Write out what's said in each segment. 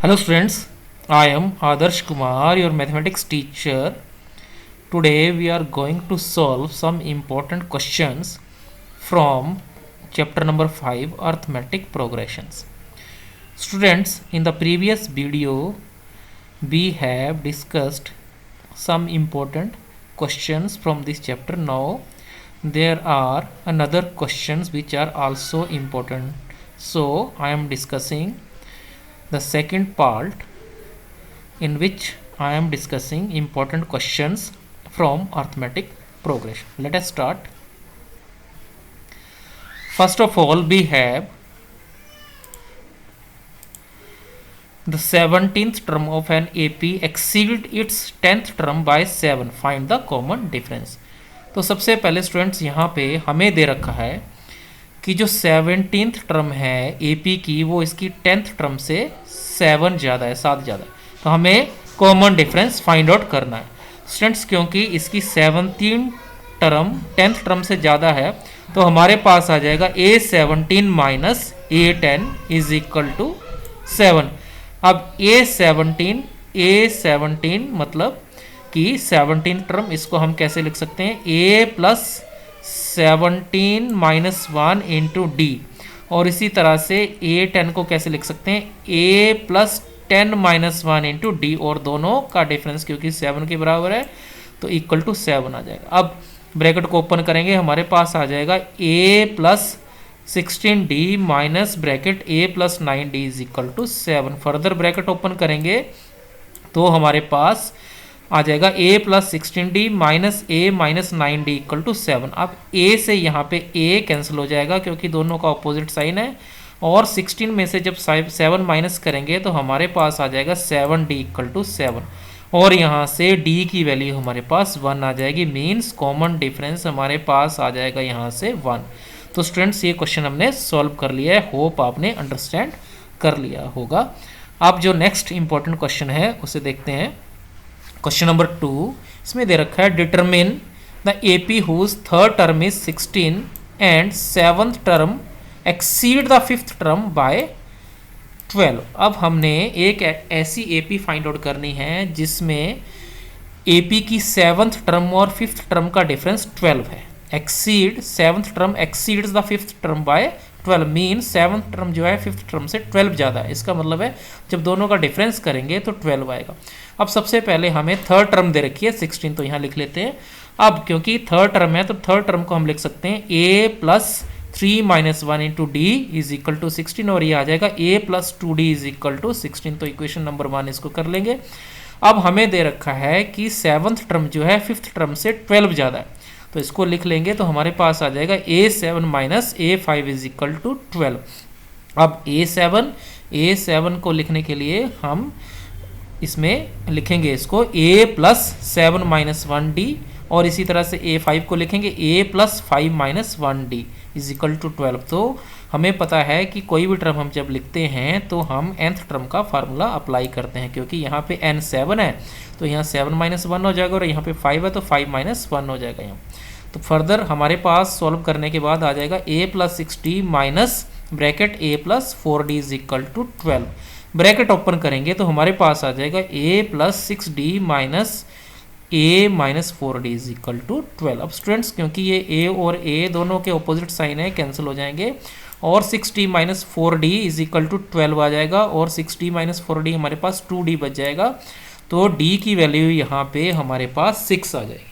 Hello students, I am Adarsh Kumar, your mathematics teacher. Today we are going to solve some important questions from chapter number 5 arithmetic progressions. Students, in the previous video we have discussed some important questions from this chapter. Now there are another questions which are also important. So I am discussing the second part in which I am discussing important questions from arithmetic progression. Let us start. First of all, we have the 17th term of an AP exceed its 10th term by 7. Find the common difference. तो सबसे पहले students यहाँ पे हमें दे रखा है कि जो 17th टर्म है AP की वो इसकी 10th टर्म से 7 ज़्यादा है, 7 ज़्यादा है। तो हमें कॉमन डिफरेंस फाइंड आउट करना है स्टूडेंट्स, क्योंकि इसकी 17 टर्म 10th टर्म से ज़्यादा है तो हमारे पास आ जाएगा A17 minus A10 is equal to 7। अब A17 मतलब कि 17 टर्म, इसको हम कैसे लिख सकते हैं A plus 17 minus 1 into D, और इसी तरह से A10 को कैसे लिख सकते हैं A plus 10 minus 1 into D, और दोनों का डिफरेंस क्योंकि 7 के बराबर है तो इक्वल टू 7 आ जाएगा। अब ब्रैकेट को ओपन करेंगे, हमारे पास आ जाएगा A plus 16d minus bracket A plus 9d is equal to 7। Further bracket open करेंगे तो हमारे पास आ जाएगा A plus 16d minus A minus 9d equal to 7। अब A से यहाँ पे A कैंसिल हो जाएगा क्योंकि दोनों का ऑपोजिट साइन है, और 16 में से जब 7 माइनस करेंगे तो हमारे पास आ जाएगा 7d इक्वल टू 7, और यहाँ से d की वैल्यू हमारे पास 1 आ जाएगी। मीन्स कॉमन डिफरेंस हमारे पास आ जाएगा यहाँ से 1। तो स्टूडेंट्स ये क्वेश्चन हमने सॉल्व कर लिया है, होप आपने अंडरस्टैंड कर लिया होगा। अब जो नेक्स्ट इंपॉर्टेंट क्वेश्चन है उसे देखते हैं। क्वेश्चन नंबर 2, इसमें दे रखा है determine the AP whose third term is 16 and 7th term exceed the 5th term by 12। अब हमने एक ऐसी AP फाइंड आउट करनी है जिसमें AP की 7th टर्म और 5th टर्म का डिफरेंस 12 है। Exceed 7th term exceeds the 5th term by 12 mean 7th term जो है 5th टर्म से 12 ज़्यादा है। इसका मतलब है जब दोनों का डिफरेंस करेंगे तो 12 आएगा। अब सबसे पहले हमें थर्ड टर्म दे रखी है 16, तो यहाँ लिख लेते हैं। अब क्योंकि थर्ड टर्म है तो थर्ड टर्म को हम लिख सकते हैं A plus 3 minus 1 into d is equal to 16, और ये आ जाएगा A plus 2d is equal to 16। तो इक्वेशन नंबर 1 इसको कर लेंगे। अब हमें दे रखा है कि 7th टर्म जो है 5th टर्म से 12 ज़्यादा है, तो इसको लिख लेंगे तो हमारे पास आ जाएगा A7 minus A5 is equal to 12। अब A7 को लिखने के लिए हम इसमें लिखेंगे इसको A प्लस 7 माइनस 1d, और इसी तरह से A5 को लिखेंगे A plus 5 minus 1d is equal to 12। तो हमें पता है कि कोई भी टर्म हम जब लिखते हैं तो हम nth टर्म का फार्मूला अप्लाई करते हैं, क्योंकि यहाँ पे n 7 है तो यहाँ 7 माइनस 1 हो जाएगा, और यहाँ पे 5 है तो 5 माइनस 1 हो जाएगा यहाँ। तो फर्दर हमारे पास सॉल्व करने के बाद आ जाएगा A plus 6d minus bracket A plus 4d is equal to 12। Bracket open करेंगे तो हमारे पास आ जाएगा A plus 6d minus A minus 4d is equal to 12। अब स्टूडेंट्स क्योंकि ये A और A दोनों के ऑपोजिट साइन है, कैंसिल हो जाएंगे, और 6d minus 4d is equal to 12 आ जाएगा, और 6d माइनस 4d हमारे पास 2d बच जाएगा। तो d की वैल्यू यहाँ पे हमारे पास 6 आ जाएगी।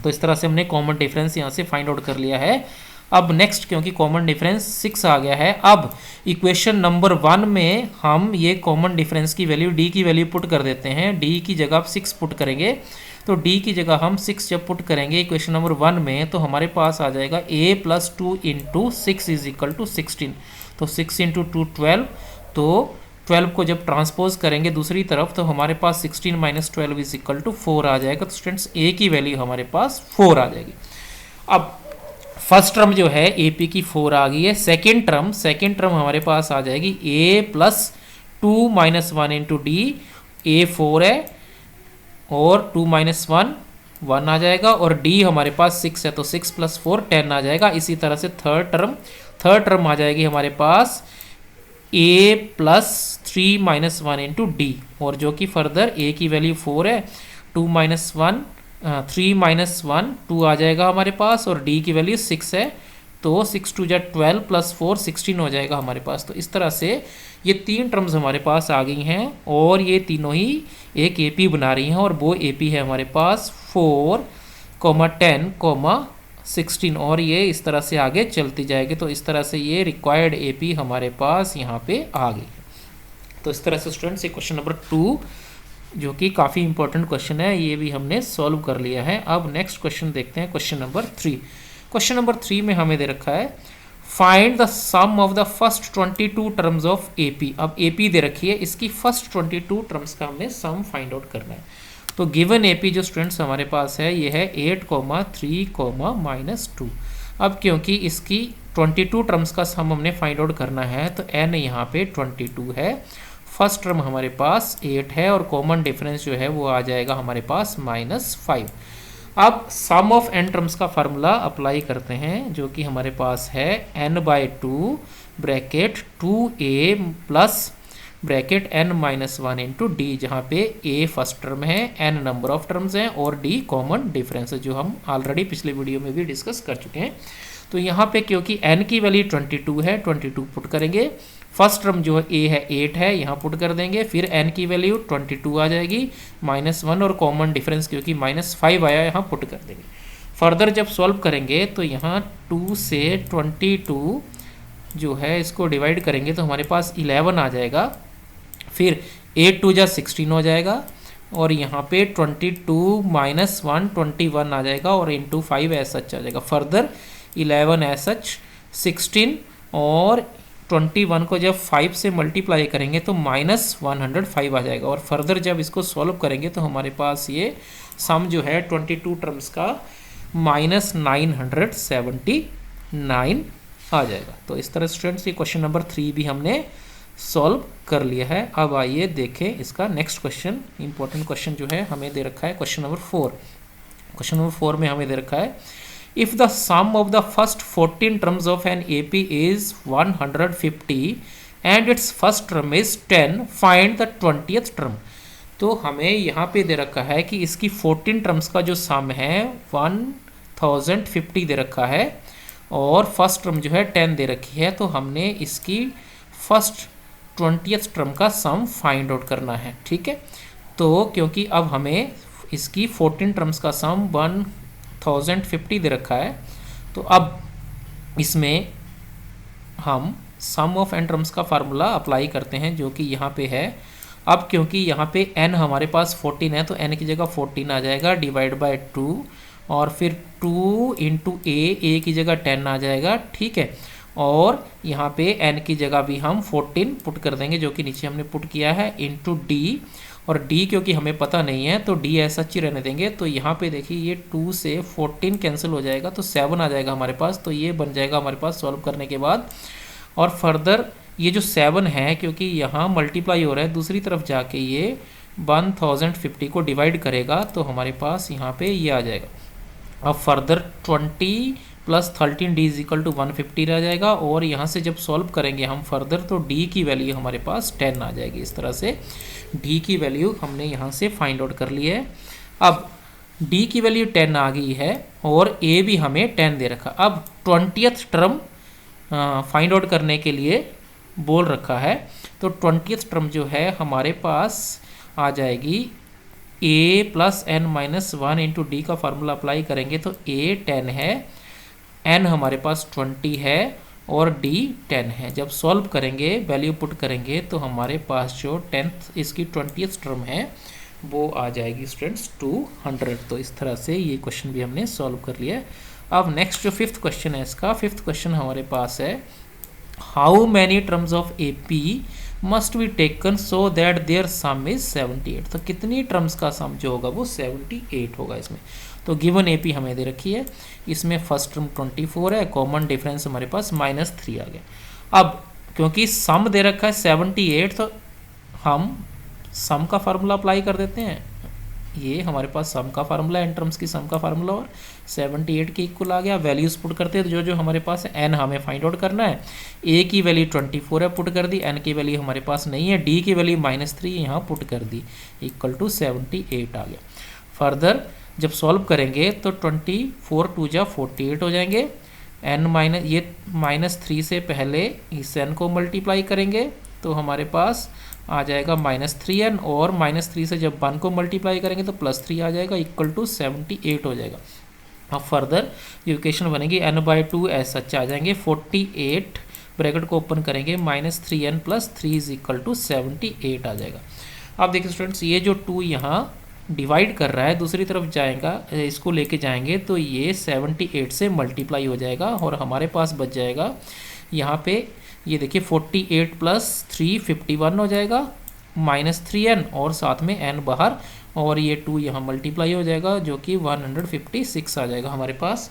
तो इस तरह से हमने कॉमन डिफरेंस यहाँ से फाइंड आउट कर लिया है। अब नेक्स्ट, क्योंकि कॉमन डिफरेंस 6 आ गया है, अब इक्वेशन नंबर 1 में हम ये कॉमन डिफरेंस की वैल्यू d की वैल्यू पुट कर देते हैं। d की जगह आप 6 पुट करेंगे, तो d की जगह हम 6 जब पुट करेंगे इक्वेशन नंबर 1 में तो हमारे पास आ जाएगा A plus 2 into 6 is equal to 16। तो 6 इंटू 2 12, तो 12 को जब ट्रांसपोज करेंगे दूसरी तरफ तो हमारे पास 16 माइनस 12 इज इक्वल टू 4 आ जाएगा। तो स्टूडेंट्स A की वैल्यू हमारे पास 4 आ जाएगी। अब फर्स्ट टर्म जो है AP की 4 आ गई है। सेकेंड टर्म हमारे पास आ जाएगी A plus 2 minus 1 into D, A 4 है और 2 माइनस 1 आ जाएगा, और d हमारे पास 6 है तो 6 प्लस 4 10 आ जाएगा। इसी तरह से थर्ड टर्म आ जाएगी हमारे पास A plus 3 minus 1 into D, और जो कि फर्दर ए की वैल्यू 4 है, 2 माइनस 1 3 माइनस 1 2 आ जाएगा हमारे पास, और डी की वैल्यू 6 है, तो 6 टू जा 12 प्लस 4 16 हो जाएगा हमारे पास। तो इस तरह से ये तीन टर्म्स हमारे पास आ गई हैं, और ये तीनों ही एक एपी बना रही हैं, और वो एपी है हमारे पास 4, 10, 16, और ये इस तरह से आगे चलती जाएगी। तो इस तरह से ये रिक्वायर्ड एपी हमारे पास यहाँ पे आ गई। तो इस तरह से स्टूडेंट्स ये क्वेश्चन नंबर 2 जो कि काफ़ी इंपॉर्टेंट क्वेश्चन है, ये भी हमने सॉल्व कर लिया है। अब नेक्स्ट क्वेश्चन देखते हैं, क्वेश्चन नंबर 3। क्वेश्चन नंबर 3 में हमें दे रखा है find the sum of the first 22 terms of AP. अब एपी दे रखी है, इसकी फर्स्ट 22 टर्म्स का हमने सम फाइंड आउट करना है। तो गिवन एपी जो स्टूडेंट्स हमारे पास है ये है 8, 3, -2। अब क्योंकि इसकी 22 टर्म्स का सम हमने फाइंड आउट करना है, तो n यहाँ पे 22 है, फर्स्ट टर्म हमारे पास 8 है, और कॉमन डिफरेंस जो है वो आ जाएगा हमारे पास -5। अब सम ऑफ n टर्म्स का फार्मूला अप्लाई करते हैं, जो कि हमारे पास है n/2 bracket 2a plus bracket n-1 into D, जहाँ पे a फर्स्ट टर्म है, n नंबर ऑफ टर्म्स हैं, और d कॉमन डिफरेंस है, जो हम ऑलरेडी पिछले वीडियो में भी डिस्कस कर चुके हैं। तो यहाँ पे क्योंकि n की वैल्यू 22 है, 22 पुट करेंगे, फर्स्ट टर्म जो a है 8 है, यहाँ पुट कर देंगे, फिर n की वैल्यू 22 आ जाएगी, -1, और कॉमन डिफरेंस क्योंकि -5 आया, यहाँ पुट कर देंगे। फर्दर जब सॉल्व करेंगे तो यहाँ 2 से 22 जो है इसको डिवाइड करेंगे तो हमारे पास 11 आ जाएगा, फिर 8 2 जा 16 हो जाएगा, और यहाँ पे 22 -1 21 आ जाएगा, और इंटू 5 एज सच आ जाएगा। फर्दर 11 एज सच 16, और 21 को जब 5 से मल्टीप्लाई करेंगे तो -105 आ जाएगा, और फर्दर जब इसको सॉल्व करेंगे तो हमारे पास ये सम जो है 22 टर्म्स का -979 आ जाएगा। तो इस तरह स्टूडेंट्स ये क्वेश्चन नंबर 3 भी हमने सॉल्व कर लिया है। अब आइए देखें इसका नेक्स्ट क्वेश्चन, इंपॉर्टेंट क्वेश्चन जो है हमें दे रखा है क्वेश्चन नंबर 4। क्वेश्चन नंबर 4 में हमें दे रखा है if the sum of the first 14 terms of an AP is 150 and its first term is 10, find the 20th term. तो हमें यहाँ पे दे रखा है कि इसकी 14 टर्म्स का जो सम है 1050 दे रखा है, और फर्स्ट टर्म जो है 10 दे रखी है, तो हमने इसकी फर्स्ट 20th टर्म का सम फाइंड आउट करना है। ठीक है, तो क्योंकि अब हमें इसकी 14 टर्म्स का सम 1050 दे रखा है, तो अब इसमें हम सम ऑफ n टर्म्स का फार्मूला अप्लाई करते हैं, जो कि यहाँ पे है। अब क्योंकि यहाँ पे n हमारे पास 14 है, तो n की जगह 14 आ जाएगा, डिवाइड बाय 2, और फिर 2 इंटू a की जगह 10 आ जाएगा। ठीक है, और यहाँ पे n की जगह भी हम 14 पुट कर देंगे, जो कि नीचे हमने पुट किया है, इंटू d, और d क्योंकि हमें पता नहीं है तो d ऐसा ही रहने देंगे। तो यहाँ पे देखिए ये 2 से 14 कैंसिल हो जाएगा, तो 7 आ जाएगा हमारे पास। तो ये बन जाएगा हमारे पास सॉल्व करने के बाद, और फर्दर ये जो 7 है क्योंकि यहाँ मल्टीप्लाई हो रहा है, दूसरी तरफ जाके ये 1050 को डिवाइड करेगा, तो हमारे पास यहाँ पे ये आ जाएगा। अब फर्दर 20 + 13 d = 150 रह जाएगा, और यहाँ से जब सॉल्व करेंगे हम फर्दर तो d की वैल्यू हमारे पास 10 आ जाएगी। इस तरह से d की वैल्यू हमने यहाँ से फाइंड आउट कर ली है। अब d की वैल्यू 10 आ गई है, और a भी हमें 10 दे रखा। अब 20th टर्म फाइंड आउट करने के लिए बोल रखा है, तो 20th टर्म जो है हमारे पास आ जाएगी a + n-1 इंटू डी का फार्मूला अप्लाई करेंगे तो a 10 है, n हमारे पास 20 है, और d 10 है। जब सॉल्व करेंगे वैल्यू पुट करेंगे तो हमारे पास जो 10th इसकी 20th टर्म है वो आ जाएगी स्टूडेंट्स 200। तो इस तरह से ये क्वेश्चन भी हमने सॉल्व कर लिया है। अब नेक्स्ट जो 5th क्वेश्चन है, इसका 5th क्वेश्चन हमारे पास है how many terms of A P must be taken so that their sum is 78। तो कितनी टर्म्स का सम जो होगा वो 78 होगा इसमें। तो गिवन ए पी हमें दे रखी है, इसमें फर्स्ट टर्म 24 है, कॉमन डिफरेंस हमारे पास -3 आ गया। अब क्योंकि सम दे रखा है 78, तो हम सम का फार्मूला अप्लाई कर देते हैं। ये हमारे पास सम का फार्मूला, एन टर्म्स की सम का फार्मूला, और 78 के इक्वल आ गया। वैल्यूज़ पुट करते हैं, जो जो हमारे पास है, एन हमें फाइंड आउट करना है। ए की वैल्यू 24 है, पुट कर दी। एन की वैल्यू हमारे पास नहीं है, डी की वैल्यू -3 यहाँ पुट कर दी, इक्वल टू 78 आ गया। फर्दर जब सॉल्व करेंगे तो 24 2 जा 48 हो जाएंगे। एन माइनस ये -3 से पहले इस एन को मल्टीप्लाई करेंगे तो हमारे पास आ जाएगा -3n, और -3 से जब 1 को मल्टीप्लाई करेंगे तो +3 आ जाएगा, इक्वल टू 78 हो जाएगा। अब फर्दर जो इक्वेशन बनेगी n/2 ऐसा आ जाएंगे 48, ब्रैकेट को ओपन करेंगे, -3n + 3 इज इक्वल टू 78 आ जाएगा। अब देखिए स्टूडेंट्स, ये जो 2 यहाँ डिवाइड कर रहा है दूसरी तरफ जाएगा, इसको लेके जाएंगे तो ये 78 से मल्टीप्लाई हो जाएगा और हमारे पास बच जाएगा यहाँ पे, ये देखिए 48 + 3 51 हो जाएगा, -3n और साथ में n बाहर, और ये 2 यहाँ मल्टीप्लाई हो जाएगा जो कि 156 आ जाएगा हमारे पास।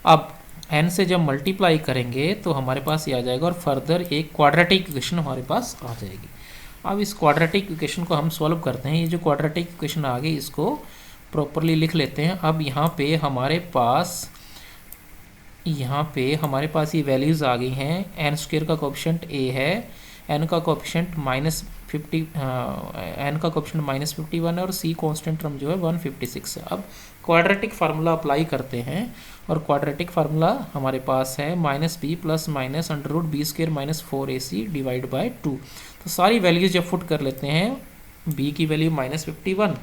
अब n से जब मल्टीप्लाई करेंगे तो हमारे पास ये आ जाएगा, और फर्दर एक क्वाड्रेटिक इक्वेशन हमारे पास आ जाएगी। अब इस क्वाड्रेटिक इक्वेशन को हम सॉल्व करते हैं। ये जो क्वाड्रेटिक इक्वेशन आ गई इसको प्रॉपरली लिख लेते हैं। अब यहाँ पे हमारे पास ये वैल्यूज़ आ गई हैं। n² का कोएफिशिएंट a है, n का कोएफिशिएंट -51 है, और c कांस्टेंट टर्म जो है 156 है। अब क्वाड्रेटिक फार्मूला अप्लाई करते हैं, और क्वाड्रेटिक फार्मूला हमारे पास है -b + √b² - 4ac divide by 2। तो सारी वैल्यूज जब फुट कर लेते हैं, b की वैल्यू -51,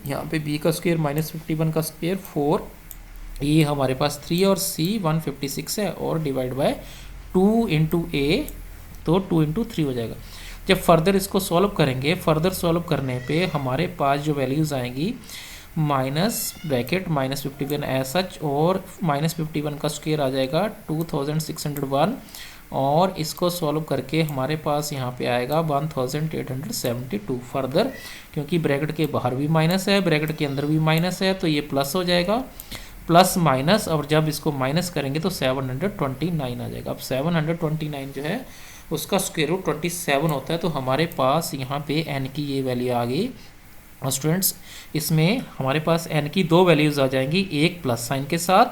यहाँ पे b का स्क्वायर -51 का स्क्वायर 4, ये हमारे पास 3 और c 156 है, और डिवाइड बाय 2 × a, तो 2 × 3 हो जाएगा। जब फर्दर इसको सॉल्व करेंगे, फर्दर सॉल्व करने पे हमारे पास जो वैल्यूज़ आएंगी, -51 एज सच, और -51 का स्क्वायर आ जाएगा 2601, और इसको सॉल्व करके हमारे पास यहाँ पे आएगा 1872। फर्दर क्योंकि ब्रैकेट के बाहर भी माइनस है, ब्रैकेट के अंदर भी माइनस है, तो ये प्लस हो जाएगा, प्लस माइनस, और जब इसको माइनस करेंगे तो 729 आ जाएगा। अब 729 जो है उसका स्क्वायर रूट 27 होता है, तो हमारे पास यहाँ पे n की ये वैल्यू आ गई। और स्टूडेंट्स, इसमें हमारे पास n की 2 वैल्यूज़ आ जाएंगी, एक प्लस साइन के साथ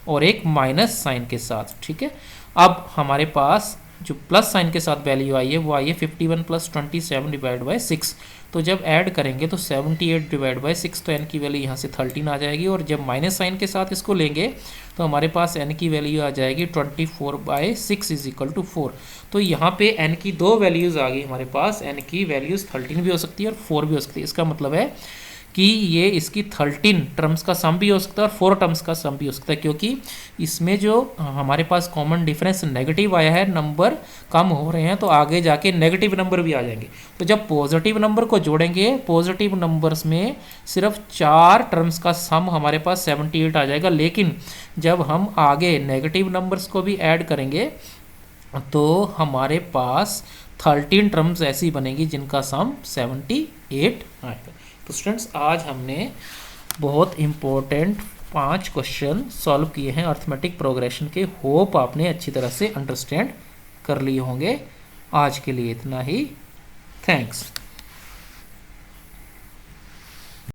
और एक माइनस साइन के साथ, ठीक है। अब हमारे पास जो प्लस साइन के साथ वैल्यू आई है वो आई है 51 + 27 डिवाइड बाय 6। तो जब ऐड करेंगे तो 78 डिवाइड बाय 6, तो n की वैल्यू यहाँ से 13 आ जाएगी, और जब माइनस साइन के साथ इसको लेंगे तो हमारे पास n की वैल्यू आ जाएगी 24/6 इज इक्वल टू 4। तो यहाँ पे n की 2 वैल्यूज़ आ गई हमारे पास, n की वैल्यूज़ 13 भी हो सकती है और 4 भी हो सकती है। इसका मतलब है कि ये इसकी 13 टर्म्स का सम भी हो सकता है और 4 टर्म्स का सम भी हो सकता है, क्योंकि इसमें जो हमारे पास कॉमन डिफरेंस नेगेटिव आया है, नंबर कम हो रहे हैं, तो आगे जाके नेगेटिव नंबर भी आ जाएंगे। तो जब पॉजिटिव नंबर को जोड़ेंगे, पॉजिटिव नंबर्स में सिर्फ 4 टर्म्स का सम हमारे पास 78 आ जाएगा, लेकिन जब हम आगे नेगेटिव नंबर्स को भी ऐड करेंगे तो हमारे पास 13 टर्म्स ऐसी बनेगी जिनका सम 78 आएगा। तो स्टूडेंट्स, आज हमने बहुत इम्पोर्टेंट 5 क्वेश्चन सॉल्व किए हैं अर्थमेटिक प्रोग्रेशन के। होप आपने अच्छी तरह से अंडरस्टैंड कर लिए होंगे। आज के लिए इतना ही। थैंक्स।